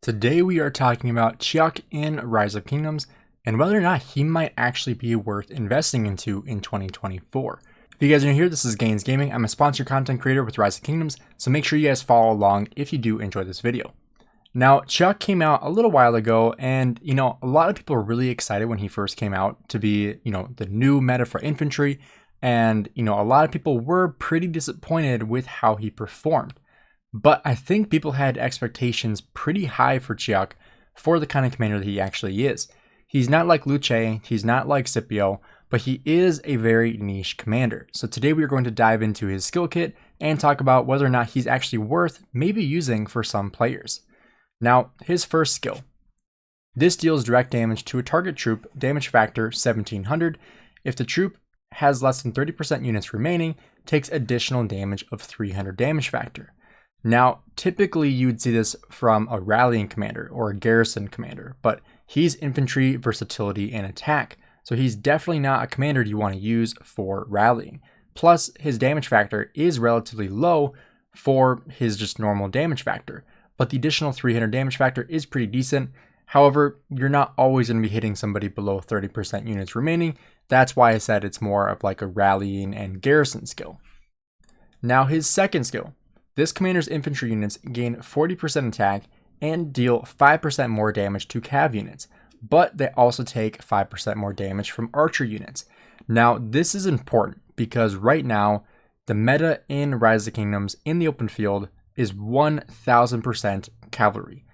Today we are talking about Cheok in Rise of Kingdoms and whether or not he might actually be worth investing into in 2024. If you guys are new here, this is Gainz Gaming. I'm a sponsored content creator with Rise of Kingdoms, so make sure you guys follow along if you do enjoy this video. Now, Cheok came out a little while ago, and a lot of people were really excited when he first came out to be, the new meta for infantry, and a lot of people were pretty disappointed with how he performed. But I think people had expectations pretty high for Cheok for the kind of commander that he actually is. He's not like Luce, he's not like Scipio, but he is a very niche commander. So today we are going to dive into his skill kit and talk about whether or not he's actually worth maybe using for some players. Now, his first skill. This deals direct damage to a target troop, damage factor 1700. If the troop has less than 30% units remaining, takes additional damage of 300 damage factor. Now, typically you would see this from a rallying commander or a garrison commander, but he's infantry, versatility, and attack. So he's definitely not a commander you want to use for rallying. Plus, his damage factor is relatively low for his just normal damage factor, but the additional 300 damage factor is pretty decent. However, you're not always going to be hitting somebody below 30% units remaining. That's why I said it's more of like a rallying and garrison skill. Now, his second skill. This commander's infantry units gain 40% attack and deal 5% more damage to cav units, but they also take 5% more damage from archer units. Now, this is important because right now, the meta in Rise of Kingdoms in the open field is 1000% cavalry.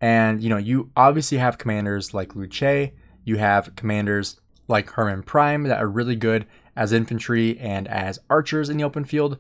And, you obviously have commanders like Luce, you have commanders like Herman Prime that are really good as infantry and as archers in the open field,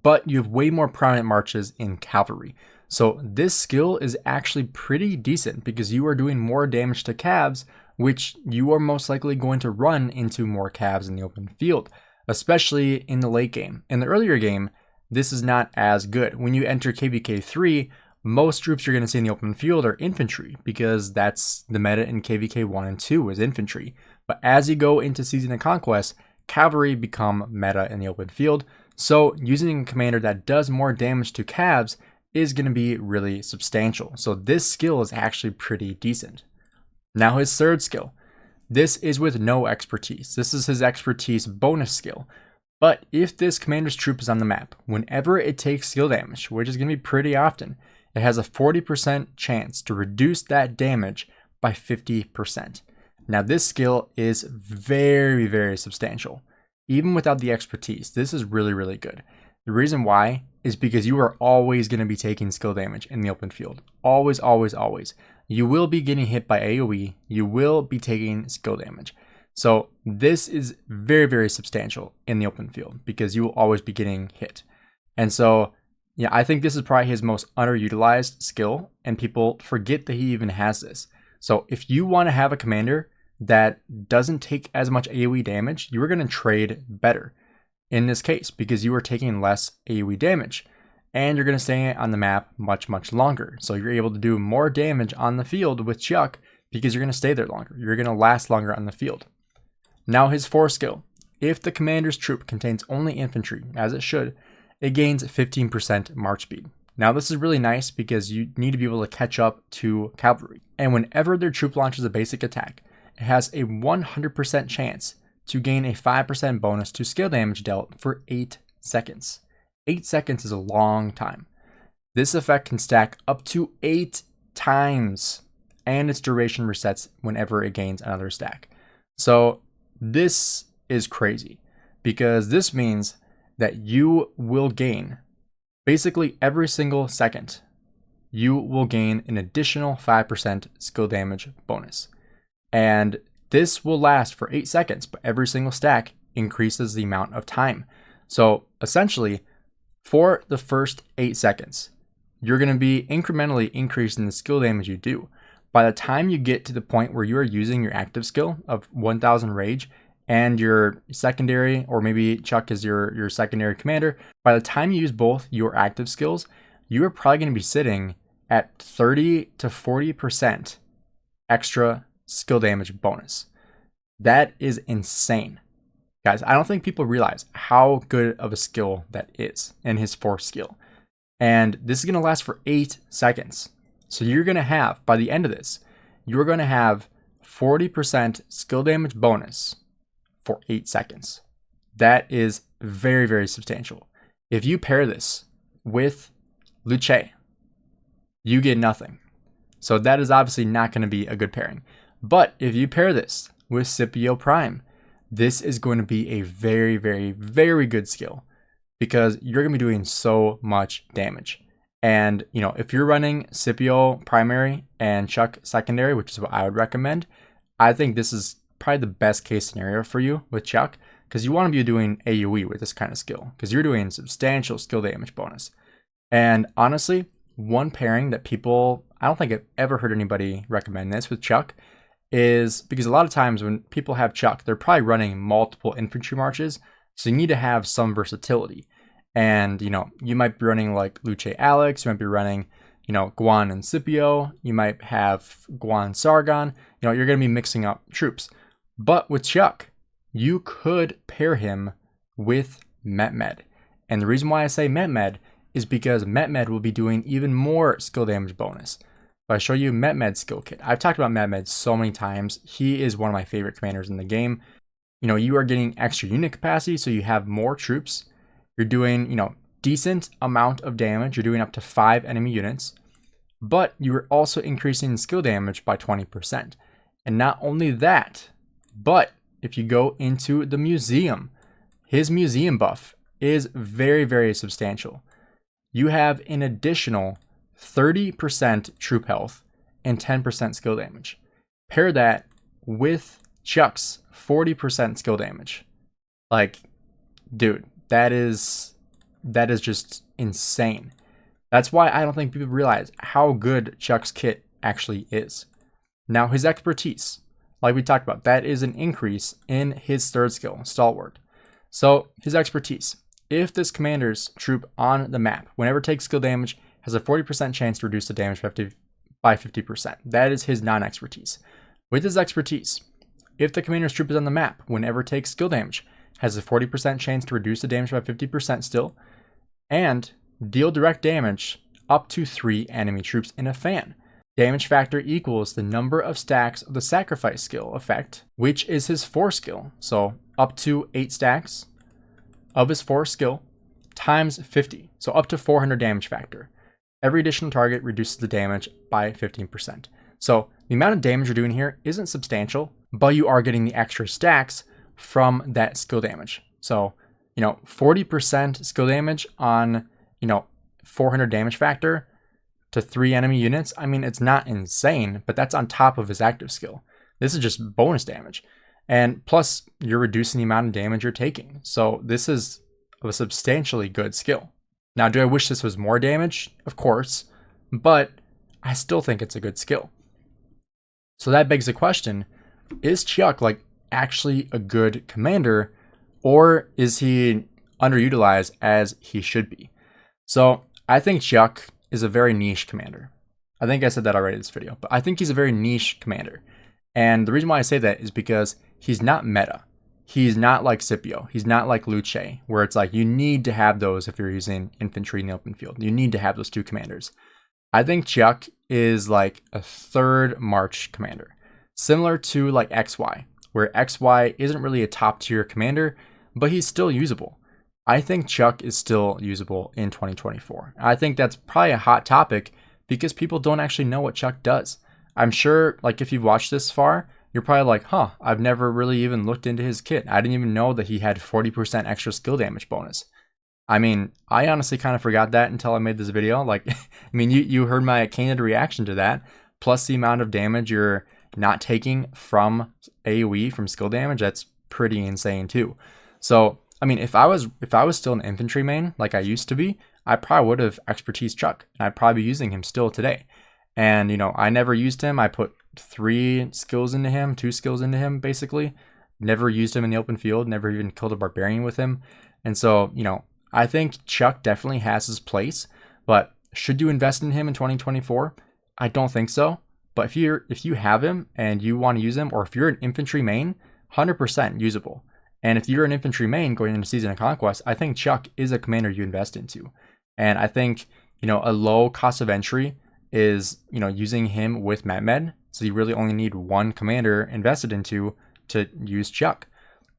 but you have way more prominent marches in cavalry. So this skill is actually pretty decent because you are doing more damage to cavs, which you are most likely going to run into more cavs in the open field, especially in the late game. In the earlier game, this is not as good. When you enter KVK 3, most troops you're going to see in the open field are infantry because that's the meta in KVK 1 and 2 is infantry. But as you go into Season of Conquest, cavalry become meta in the open field. So using a commander that does more damage to cavs is going to be really substantial. So this skill is actually pretty decent. Now his third skill. This is with no expertise. This is his expertise bonus skill. But if this commander's troop is on the map, whenever it takes skill damage, which is going to be pretty often, it has a 40% chance to reduce that damage by 50%. Now this skill is very, very substantial. Even without the expertise, this is really, really good. The reason why is because you are always going to be taking skill damage in the open field. Always, always, always. You will be getting hit by AoE. You will be taking skill damage. So this is very, very substantial in the open field because you will always be getting hit. And so, I think this is probably his most underutilized skill, and people forget that he even has this. So if you want to have a commander that doesn't take as much AoE damage, you are going to trade better in this case because you are taking less AoE damage and you're going to stay on the map much, much longer. So you're able to do more damage on the field with Cheok because you're going to stay there longer. You're going to last longer on the field. Now his fourth skill. If the commander's troop contains only infantry, as it should, it gains 15% march speed. Now this is really nice because you need to be able to catch up to cavalry. And whenever their troop launches a basic attack, it has a 100% chance to gain a 5% bonus to skill damage dealt for 8 seconds. 8 seconds is a long time. This effect can stack up to 8 times, and its duration resets whenever it gains another stack. So this is crazy because this means that you will gain basically every single second. You will gain an additional 5% skill damage bonus. And this will last for 8 seconds, but every single stack increases the amount of time. So essentially, for the first 8 seconds, you're going to be incrementally increasing the skill damage you do. By the time you get to the point where you are using your active skill of 1000 rage and your secondary, or maybe Cheok is your secondary commander, by the time you use both your active skills, you are probably going to be sitting at 30 to 40% extra skill damage bonus. That is insane. Guys, I don't think people realize how good of a skill that is in his fourth skill. And this is going to last for 8 seconds. So you're going to have, by the end of this, you're going to have 40% skill damage bonus for 8 seconds. That is very, very substantial. If you pair this with Luce, you get nothing. So that is obviously not going to be a good pairing. But if you pair this with Scipio Prime, this is going to be a very, very, very good skill because you're going to be doing so much damage. And, you know, if you're running Scipio primary and Cheok secondary, which is what I would recommend, I think this is probably the best case scenario for you with Cheok because you want to be doing AoE with this kind of skill because you're doing substantial skill damage bonus. And honestly, one pairing that people, I don't think I've ever heard anybody recommend this with Cheok, is because a lot of times when people have Cheok, they're probably running multiple infantry marches, so you need to have some versatility. And, you know, you might be running like Luce Alex, you might be running, you know, Guan and Scipio, you might have Guan Sargon, you know, you're going to be mixing up troops. But with Cheok, you could pair him with Mehmed. And the reason why I say Mehmed is because Mehmed will be doing even more skill damage bonus. If I show you Mehmed's skill kit, I've talked about Mehmed so many times. He is one of my favorite commanders in the game. You know, you are getting extra unit capacity, so you have more troops. You're doing, you know, decent amount of damage. You're doing up to 5 enemy units, but you are also increasing skill damage by 20%. And not only that, but if you go into the museum, his museum buff is very, very substantial. You have an additional 30% troop health and 10% skill damage. Pair that with Cheok's 40% skill damage. Like, dude, that is just insane. That's why I don't think people realize how good Cheok's kit actually is. Now, his expertise, like we talked about, that is an increase in his third skill, Stalwart. So, his expertise. If this commander's troop on the map, whenever it takes skill damage, has a 40% chance to reduce the damage by 50%. That is his non-expertise. With his expertise, if the commander's troop is on the map, whenever it takes skill damage, has a 40% chance to reduce the damage by 50% still, and deal direct damage up to 3 enemy troops in a fan. Damage factor equals the number of stacks of the sacrifice skill effect, which is his 4 skill. So up to 8 stacks of his 4 skill times 50. So up to 400 damage factor. Every additional target reduces the damage by 15%. So the amount of damage you're doing here isn't substantial, but you are getting the extra stacks from that skill damage. So, you know, 40% skill damage on, you know, 400 damage factor to 3 enemy units. I mean, it's not insane, but that's on top of his active skill. This is just bonus damage. And plus, you're reducing the amount of damage you're taking. So this is a substantially good skill. Now, do I wish this was more damage? Of course, but I still think it's a good skill. So that begs the question, is Cheok like actually a good commander, or is he underutilized as he should be? So I think Cheok is a very niche commander. I think I said that already in this video, but I think he's a very niche commander. And the reason why I say that is because he's not meta. He's not like Scipio. He's not like Luce, where it's like you need to have those if you're using infantry in the open field. You need to have those 2 commanders. I think Cheok is like a 3rd March commander, similar to like XY, where XY isn't really a top tier commander, but he's still usable. I think Cheok is still usable in 2024. I think that's probably a hot topic because people don't actually know what Cheok does. I'm sure, like, if you've watched this far, you're probably like, huh, I've never really even looked into his kit. I didn't even know that he had 40% extra skill damage bonus. I mean, I honestly kind of forgot that until I made this video. Like, I mean, you heard my candid reaction to that, plus the amount of damage you're not taking from AoE, from skill damage. That's pretty insane too. So, I mean, if I was still an infantry main like I used to be, I probably would have expertise Cheok, and I'd probably be using him still today. And, you know, I never used him. I put 3 skills into him, 2 skills into him, basically. Never used him in the open field, never even killed a barbarian with him. And so, you know, I think Cheok definitely has his place, but should you invest in him in 2024? I don't think so. But if you have him and you want to use him, or if you're an infantry main, 100% usable. And if you're an infantry main going into Season of Conquest, I think Cheok is a commander you invest into. And I think, you know, a low cost of entry is, using him with MetMed. So you really only need one commander invested into to use Cheok.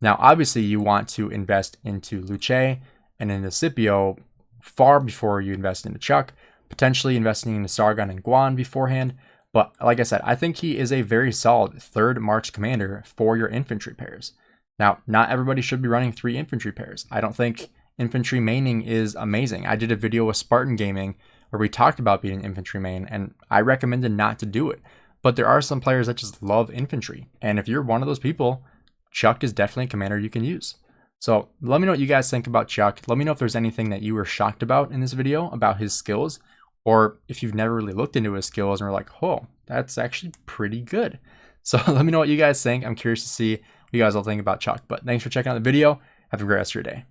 Now, obviously, you want to invest into Luce and into Scipio far before you invest into Cheok, potentially investing into Sargon and Guan beforehand. But like I said, I think he is a very solid third March commander for your infantry pairs. Now, not everybody should be running 3 infantry pairs. I don't think infantry maining is amazing. I did a video with Spartan Gaming where we talked about being an infantry main, and I recommended not to do it. But there are some players that just love infantry. And if you're one of those people, Cheok is definitely a commander you can use. So let me know what you guys think about Cheok. Let me know if there's anything that you were shocked about in this video about his skills, or if you've never really looked into his skills and were like, oh, that's actually pretty good. So let me know what you guys think. I'm curious to see what you guys all think about Cheok. But thanks for checking out the video. Have a great rest of your day.